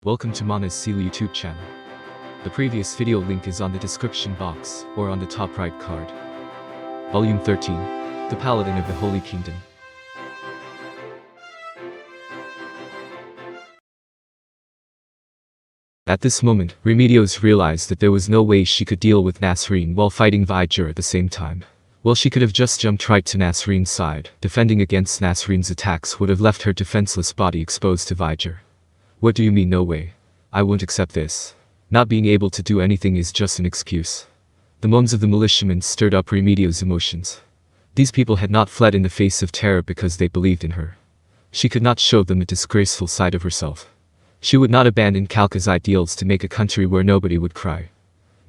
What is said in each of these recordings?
Welcome to Mana's Seal YouTube channel. The previous video link is on the description box or on the top right card. Volume 13, The Paladin of the Holy Kingdom. At this moment, Remedios realized that there was no way she could deal with Nasreen while fighting Vijay at the same time. Well, she could have just jumped right to Nasreen's side. Defending against Nasreen's attacks would have left her defenseless body exposed to Vijay. What do you mean no way? I won't accept this. Not being able to do anything is just an excuse. The moans of the militiamen stirred up Remedios' emotions. These people had not fled in the face of terror because they believed in her. She could not show them a disgraceful side of herself. She would not abandon Kalka's ideals to make a country where nobody would cry.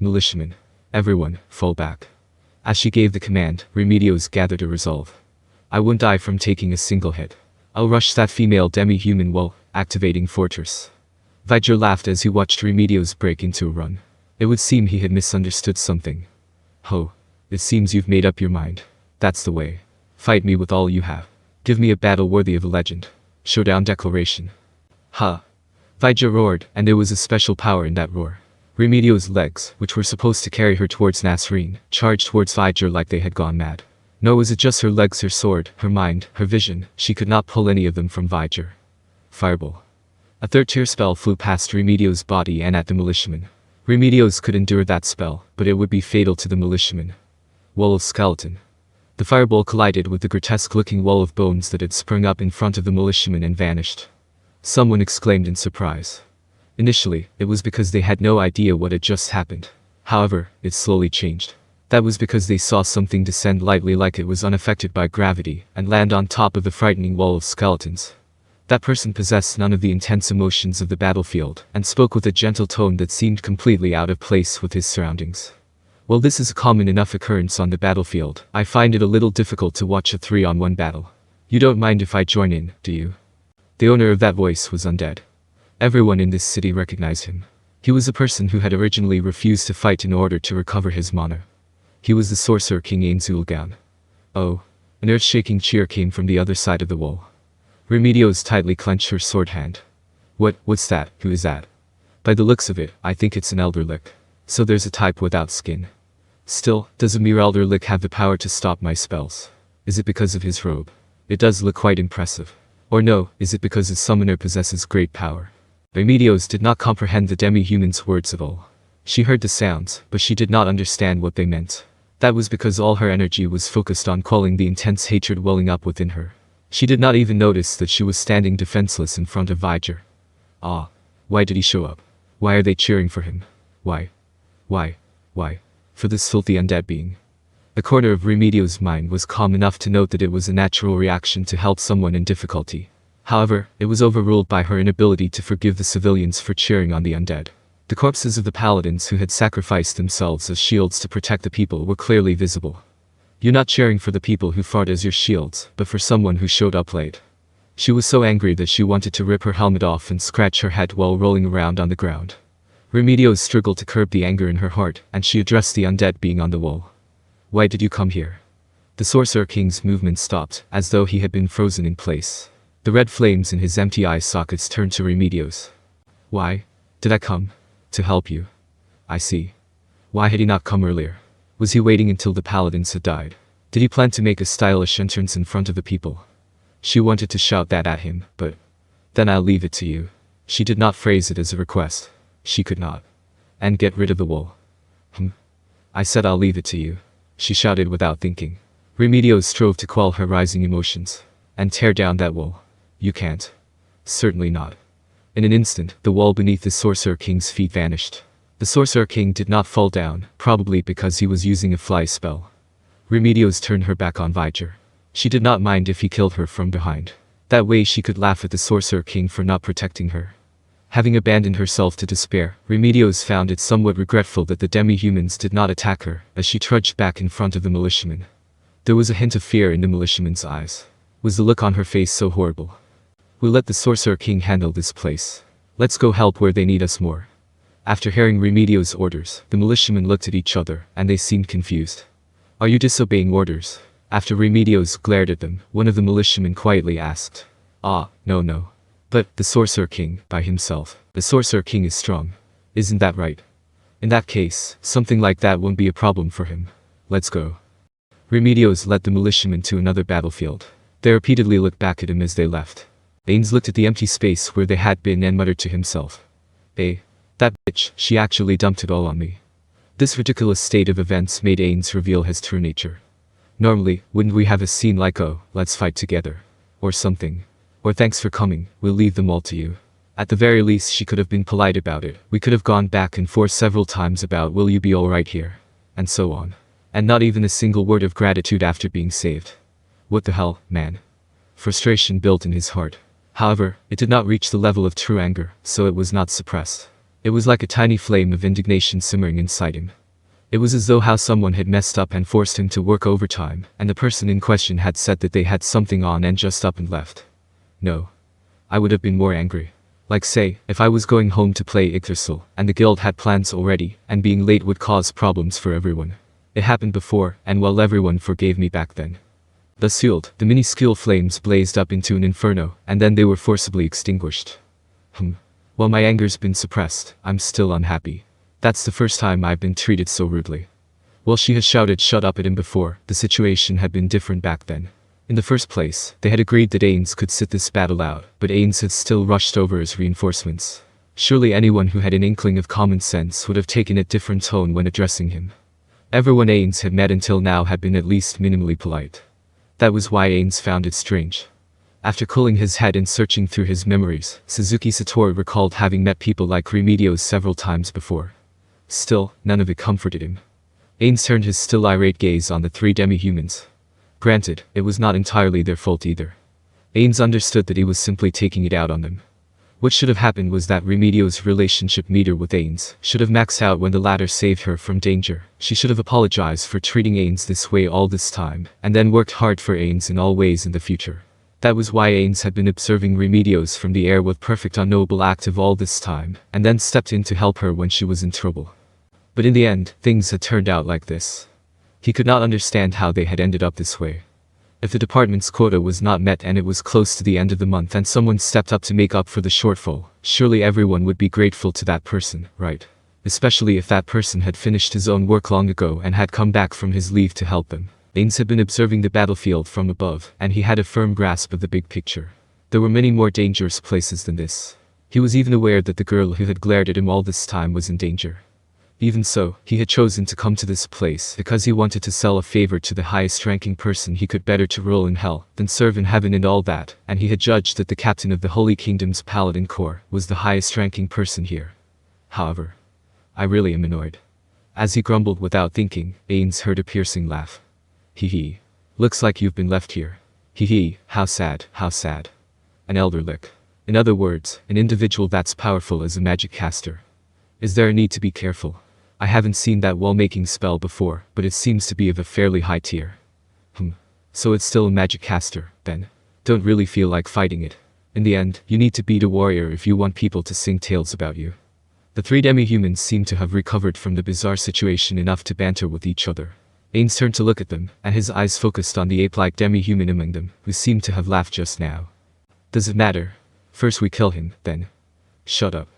Militiamen, everyone, fall back. As she gave the command, Remedios gathered a resolve. I won't die from taking a single hit. I'll rush that female demi-human while activating Fortress. Vijay laughed as he watched Remedios break into a run. It would seem he had misunderstood something. Ho, it seems you've made up your mind. That's the way. Fight me with all you have. Give me a battle worthy of a legend. Showdown declaration. Ha! Vijay roared, and there was a special power in that roar. Remedios' legs, which were supposed to carry her towards Nasreen, charged towards Vijay like they had gone mad. Nor was it just her legs, her sword, her mind, her vision. She could not pull any of them from Vijay. Fireball. A third-tier spell flew past Remedios' body and at the militiaman. Remedios could endure that spell, but it would be fatal to the militiaman. Wall of skeleton. The fireball collided with the grotesque-looking wall of bones that had sprung up in front of the militiaman and vanished. Someone exclaimed in surprise. Initially, it was because they had no idea what had just happened. However, it slowly changed. That was because they saw something descend lightly like it was unaffected by gravity and land on top of the frightening wall of skeletons. That person possessed none of the intense emotions of the battlefield and spoke with a gentle tone that seemed completely out of place with his surroundings. While this is a common enough occurrence on the battlefield, I find it a little difficult to watch a 3-on-1 battle. You don't mind if I join in, do you? The owner of that voice was undead. Everyone in this city recognized him. He was a person who had originally refused to fight in order to recover his mana. He was the sorcerer king Ainz. Oh, an earth-shaking cheer came from the other side of the wall. Remedios tightly clenched her sword hand. What's that? Who is that? By the looks of it, I think it's an elder lich. So there's a type without skin. Still, does a mere elder lich have the power to stop my spells? Is it because of his robe? It does look quite impressive. Or no, is it because his summoner possesses great power? Remedios did not comprehend the demi-human's words at all. She heard the sounds, but she did not understand what they meant. That was because all her energy was focused on quelling the intense hatred welling up within her. She did not even notice that she was standing defenseless in front of Vijay. Ah, why did he show up? Why are they cheering for him? Why? For this filthy undead being. The corner of Remedios' mind was calm enough to note that it was a natural reaction to help someone in difficulty. However, it was overruled by her inability to forgive the civilians for cheering on the undead. The corpses of the paladins who had sacrificed themselves as shields to protect the people were clearly visible. You're not cheering for the people who fought as your shields, but for someone who showed up late. She was so angry that she wanted to rip her helmet off and scratch her head while rolling around on the ground. Remedios struggled to curb the anger in her heart, and she addressed the undead being on the wall. Why did you come here? The Sorcerer King's movement stopped, as though he had been frozen in place. The red flames in his empty eye sockets turned to Remedios. Why did I come? To help you. I see. Why had he not come earlier? Was he waiting until the paladins had died? Did he plan to make a stylish entrance in front of the people? She wanted to shout that at him, but then I'll leave it to you. She did not phrase it as a request. She could not. And get rid of the wall. I said I'll leave it to you. She shouted without thinking. Remedios strove to quell her rising emotions. And tear down that wall. You can't. Certainly not. In an instant, the wall beneath the Sorcerer King's feet vanished. The Sorcerer King did not fall down, probably because he was using a fly spell. Remedios turned her back on Vijay. She did not mind if he killed her from behind. That way she could laugh at the Sorcerer King for not protecting her. Having abandoned herself to despair, Remedios found it somewhat regretful that the demi-humans did not attack her, as she trudged back in front of the militiamen. There was a hint of fear in the militiaman's eyes. Was the look on her face so horrible? We'll let the Sorcerer King handle this place. Let's go help where they need us more. After hearing Remedios' orders, the militiamen looked at each other, and they seemed confused. Are you disobeying orders? After Remedios glared at them, one of the militiamen quietly asked. No. But the Sorcerer King, by himself. The Sorcerer King is strong. Isn't that right? In that case, something like that won't be a problem for him. Let's go. Remedios led the militiamen to another battlefield. They repeatedly looked back at him as they left. Ainz looked at the empty space where they had been and muttered to himself. That bitch, she actually dumped it all on me. This ridiculous state of events made Ainz reveal his true nature. Normally, wouldn't we have a scene like, oh, let's fight together? Or something. Or thanks for coming, we'll leave them all to you. At the very least she could have been polite about it. We could have gone back and forth several times about will you be alright here? And so on. And not even a single word of gratitude after being saved. What the hell, man? Frustration built in his heart. However, it did not reach the level of true anger, so it was not suppressed. It was like a tiny flame of indignation simmering inside him. It was as though how someone had messed up and forced him to work overtime, and the person in question had said that they had something on and just up and left. No. I would have been more angry. Like say, if I was going home to play Yggdrasil, and the guild had plans already, and being late would cause problems for everyone. It happened before, and well everyone forgave me back then. Thus fueled, the minuscule flames blazed up into an inferno, and then they were forcibly extinguished. While my anger's been suppressed, I'm still unhappy. That's the first time I've been treated so rudely. While she had shouted shut up at him before, the situation had been different back then. In the first place, they had agreed that Ainz could sit this battle out, but Ainz had still rushed over as reinforcements. Surely anyone who had an inkling of common sense would have taken a different tone when addressing him. Everyone Ainz had met until now had been at least minimally polite. That was why Ainz found it strange. After cooling his head and searching through his memories, Suzuki Satori recalled having met people like Remedios several times before. Still, none of it comforted him. Ainz turned his still irate gaze on the three demi-humans. Granted, it was not entirely their fault either. Ainz understood that he was simply taking it out on them. What should have happened was that Remedios' relationship meter with Ainz should have maxed out when the latter saved her from danger. She should have apologized for treating Ainz this way all this time, and then worked hard for Ainz in all ways in the future. That was why Ainz had been observing Remedios from the air with perfect unknowable active all this time, and then stepped in to help her when she was in trouble. But in the end, things had turned out like this. He could not understand how they had ended up this way. If the department's quota was not met and it was close to the end of the month and someone stepped up to make up for the shortfall, surely everyone would be grateful to that person, right? Especially if that person had finished his own work long ago and had come back from his leave to help them. Ainz had been observing the battlefield from above, and he had a firm grasp of the big picture. There were many more dangerous places than this. He was even aware that the girl who had glared at him all this time was in danger. Even so, he had chosen to come to this place because he wanted to sell a favor to the highest-ranking person he could better to rule in hell than serve in heaven and all that, and he had judged that the captain of the Holy Kingdom's Paladin Corps was the highest-ranking person here. However, I really am annoyed. As he grumbled without thinking, Ainz heard a piercing laugh. Hee. Looks like you've been left here. Hee, how sad, how sad. An elder lich. In other words, an individual that's powerful as a magic caster. Is there a need to be careful? I haven't seen that wall-making spell before, but it seems to be of a fairly high tier. So it's still a magic caster, then. Don't really feel like fighting it. In the end, you need to beat a warrior if you want people to sing tales about you. The three demi-humans seemed to have recovered from the bizarre situation enough to banter with each other. Ainz turned to look at them, and his eyes focused on the ape-like demi-human among them, who seemed to have laughed just now. Does it matter? First we kill him, then. Shut up.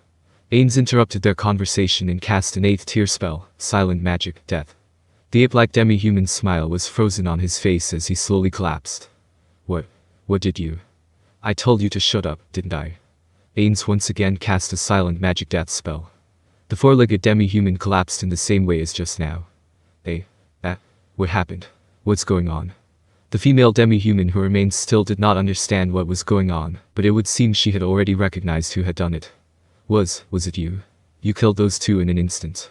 Ainz interrupted their conversation and cast an 8th tier spell, Silent Magic, Death. The ape-like demi-human's smile was frozen on his face as he slowly collapsed. What did you? I told you to shut up, didn't I? Ainz once again cast a Silent Magic Death spell. The four-legged demi-human collapsed in the same way as just now. What happened? What's going on? The female demi-human who remained still did not understand what was going on, but it would seem she had already recognized who had done it. Was it you? You killed those two in an instant.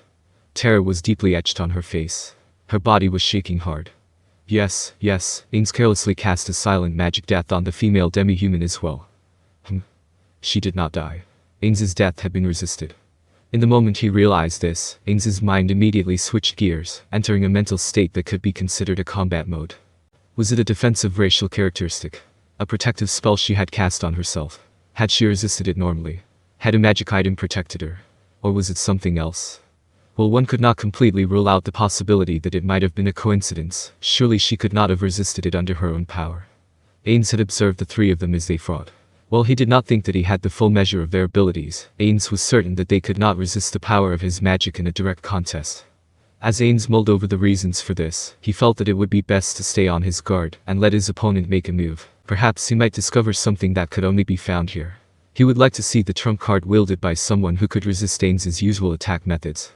Terror was deeply etched on her face. Her body was shaking hard. Yes, Ainz carelessly cast a Silent Magic Death on the female demi-human as well. She did not die. Ainz's death had been resisted. In the moment he realized this, Ainz's mind immediately switched gears, entering a mental state that could be considered a combat mode. Was it a defensive racial characteristic? A protective spell she had cast on herself? Had she resisted it normally? Had a magic item protected her? Or was it something else? Well, one could not completely rule out the possibility that it might have been a coincidence. Surely she could not have resisted it under her own power. Ainz had observed the three of them as they fought. While he did not think that he had the full measure of their abilities, Ainz was certain that they could not resist the power of his magic in a direct contest. As Ainz mulled over the reasons for this, he felt that it would be best to stay on his guard and let his opponent make a move. Perhaps he might discover something that could only be found here. He would like to see the trump card wielded by someone who could resist Ainz's usual attack methods.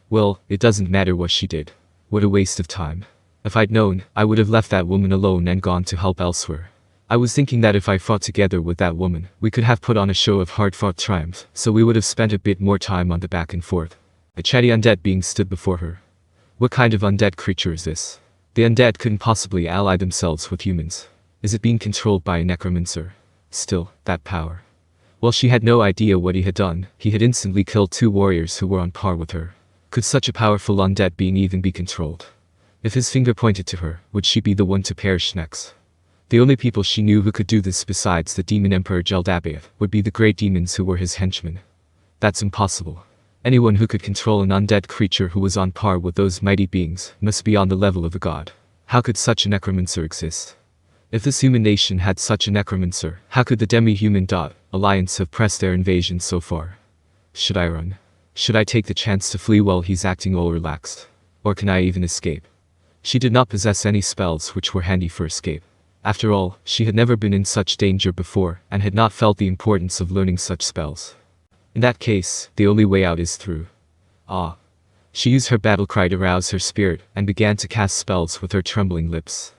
Well, it doesn't matter what she did. What a waste of time. If I'd known, I would have left that woman alone and gone to help elsewhere. I was thinking that if I fought together with that woman, we could have put on a show of hard-fought triumph, so we would have spent a bit more time on the back and forth. A chatty undead being stood before her. What kind of undead creature is this? The undead couldn't possibly ally themselves with humans. Is it being controlled by a necromancer? Still, that power. While she had no idea what he had done, he had instantly killed 2 warriors who were on par with her. Could such a powerful undead being even be controlled? If his finger pointed to her, would she be the one to perish next? The only people she knew who could do this besides the demon emperor Jeldabaoth would be the great demons who were his henchmen. That's impossible. Anyone who could control an undead creature who was on par with those mighty beings must be on the level of a god. How could such a necromancer exist? If this human nation had such a necromancer, how could the demi-human alliance have pressed their invasion so far? Should I run? Should I take the chance to flee while he's acting all relaxed? Or can I even escape? She did not possess any spells which were handy for escape. After all, she had never been in such danger before, and had not felt the importance of learning such spells. In that case, the only way out is through. She used her battle cry to rouse her spirit, and began to cast spells with her trembling lips.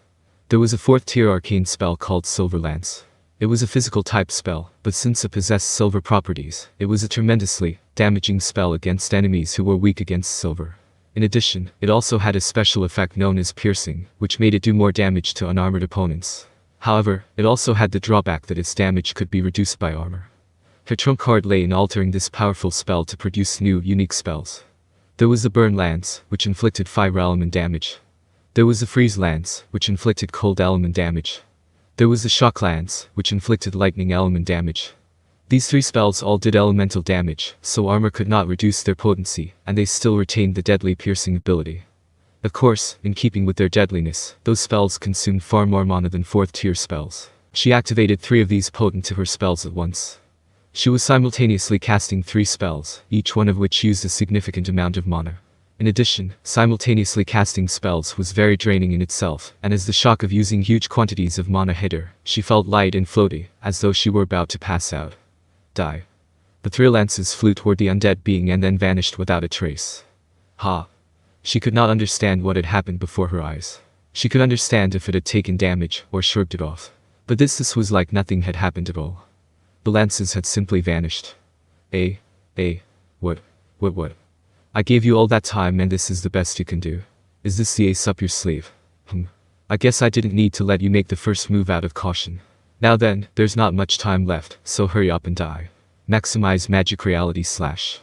There was a 4th-tier arcane spell called Silver Lance. It was a physical type spell, but since it possessed silver properties, it was a tremendously damaging spell against enemies who were weak against silver. In addition, it also had a special effect known as piercing, which made it do more damage to unarmored opponents. However, it also had the drawback that its damage could be reduced by armor. Her trump card lay in altering this powerful spell to produce new, unique spells. There was the Burn Lance, which inflicted fire element damage. There was the Freeze Lance, which inflicted cold element damage. There was the Shock Lance, which inflicted lightning element damage. These 3 spells all did elemental damage, so armor could not reduce their potency, and they still retained the deadly piercing ability. Of course, in keeping with their deadliness, those spells consumed far more mana than 4th-tier spells. She activated 3 of these potent to her spells at once. She was simultaneously casting 3 spells, each one of which used a significant amount of mana. In addition, simultaneously casting spells was very draining in itself, and as the shock of using huge quantities of mana hit her, she felt light and floaty, as though she were about to pass out. Die. The 3 lances flew toward the undead being and then vanished without a trace. She could not understand what had happened before her eyes. She could understand if it had taken damage, or shrugged it off. But this was like nothing had happened at all. The lances had simply vanished. What? I gave you all that time and this is the best you can do. Is this the ace up your sleeve? I guess I didn't need to let you make the first move out of caution. Now then, there's not much time left, so hurry up and die. Maximize magic reality /.